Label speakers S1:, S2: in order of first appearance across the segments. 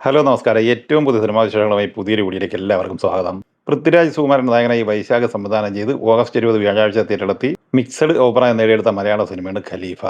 S1: Hello നമസ്കാരം. ഏറ്റവും പുതിയ സിനിമാ വിശേഷങ്ങളുമായി പുതിയൊരു വീഡിയോയിലേക്ക് എല്ലാവർക്കും സ്വാഗതം. പൃഥ്വിരാജ് സുകുമാരൻ നായകനായി വൈശാഖ സംവിധാനം ചെയ്ത് ഓഗസ്റ്റ് 20 വ്യാഴാഴ്ച തിയേറ്ററിലെത്തി മിക്സഡ് അഭിപ്രായം നേടിയെടുത്ത മലയാള സിനിമയാണ് ഖലീഫ.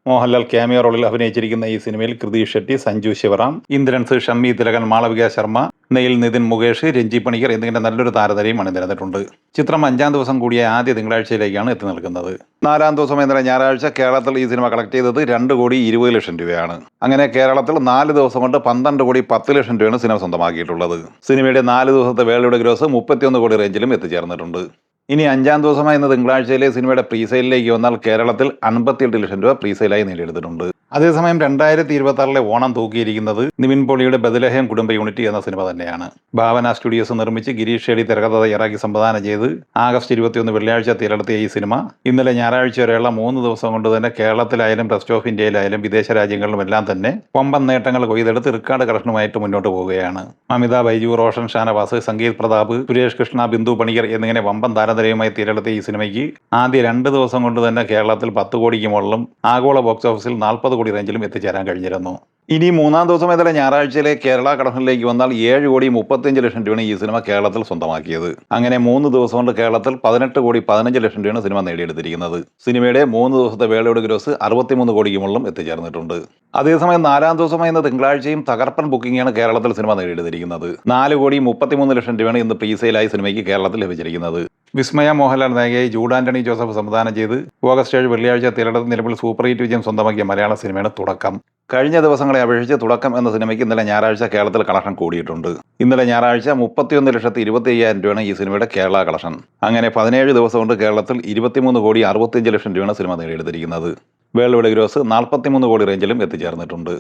S1: മോഹൻലാൽ ക്യാമിയോ റോളിൽ അഭിനയിച്ചിരിക്കുന്ന ഈ സിനിമയിൽ കൃതീഷ് ഷെട്ടി, സഞ്ജു ശിവറാം, ഇന്ദ്രൻസ്, ഷമ്മി തിലകൻ, മാളവിക ശർമ്മ, നെയിൽ, നിതിൻ, മുകേഷ്, രഞ്ജി പണിക്കർ എന്നിങ്ങനെ നല്ലൊരു താരനിരയും അണിനിരന്നിട്ടുണ്ട്. ചിത്രം 5-ാം ദിവസം കൂടിയ ആദ്യ തിങ്കളാഴ്ചയിലേക്കാണ് എത്തി നിൽക്കുന്നത്. 4-ാം ദിവസം ഇന്നലെ ഞായറാഴ്ച കേരളത്തിൽ ഈ സിനിമ കളക്ട് ചെയ്തത് 2,20,00,000 രൂപയാണ്. അങ്ങനെ കേരളത്തിൽ 4 ദിവസം കൊണ്ട് 12,10,00,000 രൂപയാണ് സിനിമ സ്വന്തമാക്കിയിട്ടുള്ളത്. സിനിമയുടെ 4 ദിവസത്തെ വേൾഡ് ഗ്രോസ് 31 കോടി റേഞ്ചിലും എത്തിച്ചേർന്നിട്ടുണ്ട്. ഇനി 5-ാം ദിവസമായി ഇന്ന് തിങ്കളാഴ്ചയിലെ സിനിമയുടെ പ്രീസെയിലേക്ക് വന്നാൽ കേരളത്തിൽ 58 ലക്ഷം രൂപ പ്രീസെയിലായി നേടിയെടുത്തിട്ടുണ്ട്. അതേസമയം 2026 ഓണം തൂക്കിയിരിക്കുന്നത് നിവിൻ പോളിയുടെ ബദലഹേം കുടുംബ യൂണിറ്റ് എന്ന സിനിമ തന്നെയാണ്. ഭാവന സ്റ്റുഡിയോസ് നിർമ്മിച്ച് ഗിരീഷ് ഷെഡി തിരക്കഥ തയ്യാറാക്കി സംവിധാനം ചെയ്ത് ആഗസ്റ്റ് 21 വെള്ളിയാഴ്ച തിയേറ്ററിലെത്തിയ ഈ സിനിമ ഇന്നലെ ഞായറാഴ്ച വരെയുള്ള 3 ദിവസം കൊണ്ട് തന്നെ കേരളത്തിലായാലും റെസ്റ്റ് ഓഫ് ഇന്ത്യയിലായാലും വിദേശ രാജ്യങ്ങളിലുമെല്ലാം തന്നെ വമ്പൻ നേട്ടങ്ങൾ കൊയ്തെടുത്ത് റിക്കാർഡ് കളക്ഷനുമായിട്ട് മുന്നോട്ട് പോവുകയാണ്. അമിത, ബൈജു, റോഷൻ, ഷാനവാസ്, സംഗീത് പ്രതാപ്, സുരേഷ് കൃഷ്ണ, ബിന്ദു പണിക്കർ എന്നിങ്ങനെ വമ്പൻ താരനിരയുമായി തിയേറ്ററിലെത്തിയ ഈ സിനിമയ്ക്ക് ആദ്യ 2 ദിവസം കൊണ്ട് തന്നെ കേരളത്തിൽ 10 കോടിക്ക് മുകളിലും ആഗോള ബോക്സ് ഓഫീസിൽ 40 കോടി റേഞ്ചിലും എത്തിച്ചേരാൻ കഴിഞ്ഞിരുന്നു. ഇനി 3-ാം ദിവസം ഇന്നലെ ഞായറാഴ്ചയിലെ കേരള കളക്ഷനിലേക്ക് വന്നാൽ 7,35,00,000 രൂപയാണ് ഈ സിനിമ കേരളത്തിൽ സ്വന്തമാക്കിയത്. അങ്ങനെ 3 ദിവസം കൊണ്ട് കേരളത്തിൽ 18,15,00,000 രൂപയാണ് സിനിമ നേടിയെടുത്തിരിക്കുന്നത്. സിനിമയുടെ 3 ദിവസത്തെ വേൾഡ് ഗ്രോസ് 63 കോടിക്ക് മുകളിലും എത്തിച്ചേർന്നിട്ടുണ്ട്. അതേസമയം 4-ാം ദിവസമായി ഇന്ന് തിങ്കളാഴ്ചയും തകർപ്പൻ ബുക്കിംഗാണ് കേരളത്തിൽ സിനിമ നേടിയെടുത്തിരിക്കുന്നത്. 4,33,00,000 രൂപയാണ് ഇന്ന് പ്രീസെയിലായി സിനിമയ്ക്ക് കേരളത്തിൽ ലഭിച്ചിരിക്കുന്നത്. വിസ്മയ മോഹൻലാൽ നായികയായി ജൂഡ് ആന്റണി ജോസഫ് സംവിധാനം ചെയ്ത് ഓഗസ്റ്റ് 7 വെള്ളിയാഴ്ച തിയേറ്ററിൽ നിലവിൽ സൂപ്പർ ഹിറ്റ് വിജയം സ്വന്തമാക്കിയ മലയാള സിനിമയാണ് തുടക്കം. കഴിഞ്ഞ ദിവസങ്ങളെ അപേക്ഷിച്ച് തുടക്കം എന്ന സിനിമയ്ക്ക് ഇന്നലെ ഞായറാഴ്ച കേരളത്തിൽ കളക്ഷൻ കൂടിയിട്ടുണ്ട്. ഇന്നലെ ഞായറാഴ്ച 31,25,000 രൂപയാണ് ഈ സിനിമയുടെ കേരള കളക്ഷൻ. അങ്ങനെ 17 ദിവസം കൊണ്ട് കേരളത്തിൽ 23,65,00,000 രൂപയാണ് സിനിമ നേടിയെടുത്തിരിക്കുന്നത്. വേൾഡ് ഗ്രോസ് 43 കോടി റേഞ്ചിലും എത്തിച്ചേർന്നിട്ടുണ്ട്.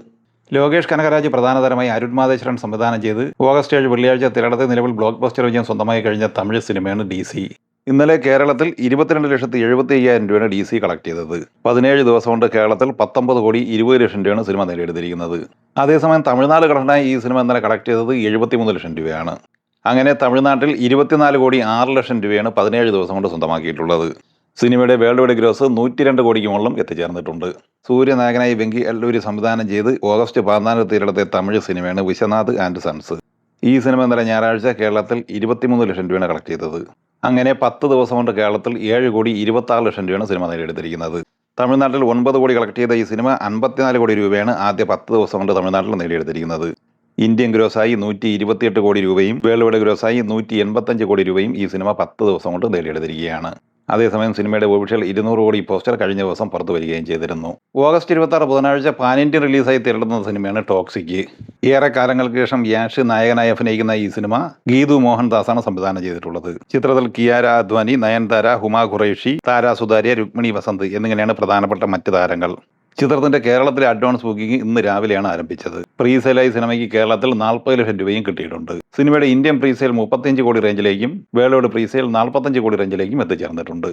S1: ലോകേഷ് കനകരാജ് പ്രധാന താരമായി അരുൺ മാതേശ്വരൻ സംവിധാനം ചെയ്ത് ഓഗസ്റ്റ് 7 വെള്ളിയാഴ്ച തിയേറ്ററിൽ നിലവിൽ ബ്ലോക്ക് ബസ്റ്റർ വിജയം സ്വന്തമായി കഴിഞ്ഞ തമിഴ് സിനിമയാണ് DC. ഇന്നലെ കേരളത്തിൽ 22,75,000 രൂപയാണ് DC കളക്ട് ചെയ്തത്. 17 ദിവസം കൊണ്ട് കേരളത്തിൽ 19,20,00,000 രൂപയാണ് സിനിമ നേടിയെടുത്തിരിക്കുന്നത്. അതേസമയം തമിഴ്നാട് കളക്ഷനായി ഈ സിനിമ ഇന്നലെ കളക്ട് ചെയ്തത് 73 ലക്ഷം രൂപയാണ്. അങ്ങനെ തമിഴ്നാട്ടിൽ 24,06,00,000 രൂപയാണ് 17 ദിവസം കൊണ്ട് സ്വന്തമാക്കിയിട്ടുള്ളത്. സിനിമയുടെ വേൾഡ് ഗ്രോസ് 102 കോടിക്ക് മുകളിലും എത്തിച്ചേർന്നിട്ടുണ്ട്. സൂര്യനായകനായി വെങ്കി അല്ലൂരി സംവിധാനം ചെയ്ത് ഓഗസ്റ്റ് 14 തിയേറ്ററിലെത്തിയ തമിഴ് സിനിമയാണ് വിശ്വനാഥ് ആൻഡ് സൺസ്. ഈ സിനിമ ഇന്നലെ ഞായറാഴ്ച കേരളത്തിൽ 23 ലക്ഷം രൂപയാണ് കളക്ട് ചെയ്തത്. അങ്ങനെ 10 ദിവസം കൊണ്ട് കേരളത്തിൽ 7,26,00,000 രൂപയാണ് സിനിമ നേടിയെടുത്തിരിക്കുന്നത്. തമിഴ്നാട്ടിൽ 9 കോടി കളക്ട് ചെയ്ത ഈ സിനിമ 54 കോടി രൂപയാണ് ആദ്യ 10 ദിവസം കൊണ്ട് തമിഴ്നാട്ടിൽ നേടിയെടുത്തിരിക്കുന്നത്. ഇന്ത്യൻ ഗ്രോസായി 128 കോടി രൂപയും വേൾഡ് ഗ്രോസായി 185 കോടി രൂപയും ഈ സിനിമ 10 ദിവസം കൊണ്ട് നേടിയെടുത്തിരിക്കുകയാണ്. അതേസമയം സിനിമയുടെ ഒഫീഷ്യൽ 200 കോടി പോസ്റ്റർ കഴിഞ്ഞ ദിവസം പുറത്തു വരികയും ചെയ്തിരുന്നു. ഓഗസ്റ്റ് 26 ബുധനാഴ്ച പാൻ ഇന്ത്യൻ റിലീസായി തിരളുന്ന സിനിമയാണ് ടോക്സിക്. ഏറെ കാലങ്ങൾക്ക് ശേഷം യാഷ് നായകനായി അഭിനയിക്കുന്ന ഈ സിനിമ ഗീതു മോഹൻദാസാണ് സംവിധാനം ചെയ്തിട്ടുള്ളത്. ചിത്രത്തിൽ കിയാര അദ്വാനി, നയൻതാര, ഹുമ ഖുറൈഷി, താര സുതാര്യ, രുക്മിണി വസന്ത് എന്നിങ്ങനെയാണ് പ്രധാനപ്പെട്ട മറ്റ് താരങ്ങൾ. ചിത്രത്തിന്റെ കേരളത്തിലെ അഡ്വാൻസ് ബുക്കിംഗ് ഇന്ന് രാവിലെയാണ് ആരംഭിച്ചത്. പ്രീസെയിലായി സിനിമയ്ക്ക് കേരളത്തിൽ 40 ലക്ഷം രൂപയും കിട്ടിയിട്ടുണ്ട്. സിനിമയുടെ ഇന്ത്യൻ പ്രീസെയിൽ 35 കോടി റേഞ്ചിലേക്കും വേൾഡ് പ്രീസെയിൽ 45 കോടി റേഞ്ചിലേക്കും എത്തിച്ചേർന്നിട്ടുണ്ട്.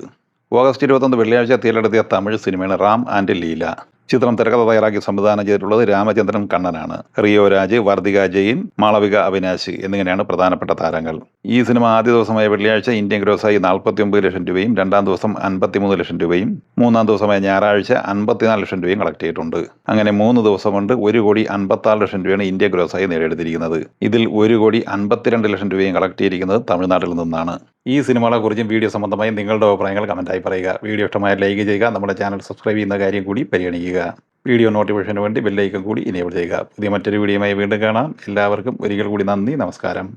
S1: ഓഗസ്റ്റ് 21 വെള്ളിയാഴ്ച തിയേറ്ററിലെത്തിയ തമിഴ് സിനിമയാണ് റാം ആൻഡ് ലീല. ചിത്രം തിരക്കഥ തയ്യാറാക്കി സംവിധാനം ചെയ്തിട്ടുള്ളത് രാമചന്ദ്രൻ കണ്ണനാണ്. റിയോ രാജ്, വർദ്ധിക ജെയിൻ, മാളവിക അവിനാശ് എന്നിങ്ങനെയാണ് പ്രധാനപ്പെട്ട താരങ്ങൾ. ഈ സിനിമ ആദ്യ ദിവസമായ വെള്ളിയാഴ്ച ഇന്ത്യൻ ഗ്രോസായി 49 ലക്ഷം രൂപയും 2-ാം ദിവസം 53 ലക്ഷം രൂപയും 3-ാം ദിവസമായ ഞായറാഴ്ച 54 ലക്ഷം രൂപയും കളക്ട് ചെയ്തിട്ടുണ്ട്. അങ്ങനെ 3 ദിവസം കൊണ്ട് 1,56,00,000 രൂപയാണ് ഇന്ത്യൻ ഗ്രോസായി നേടിയെടുത്തിരിക്കുന്നത്. ഇതിൽ 1,52 ലക്ഷം രൂപയും കളക്ട് ചെയ്തിരിക്കുന്നത് തമിഴ്നാട്ടിൽ നിന്നാണ്. ഈ സിനിമകളെ കുറിച്ചും വീഡിയോ സംബന്ധമായി നിങ്ങളുടെ അഭിപ്രായങ്ങൾ കമൻറ്റായി പറയുക. വീഡിയോ ഇഷ്ടമായ ലൈക്ക് ചെയ്യുക. നമ്മുടെ ചാനൽ സബ്സ്ക്രൈബ് ചെയ്യുന്ന കാര്യം കൂടി പരിഗണിക്കുക. വീഡിയോ നോട്ടിഫിക്കേഷന് വേണ്ടി ബെല്ലൈക്കൺ കൂടി എനേബിൾ ചെയ്യുക. പുതിയ മറ്റൊരു വീഡിയോയുമായി വീണ്ടും കാണാം. എല്ലാവർക്കും ഒരിക്കൽ കൂടി നന്ദി, നമസ്കാരം.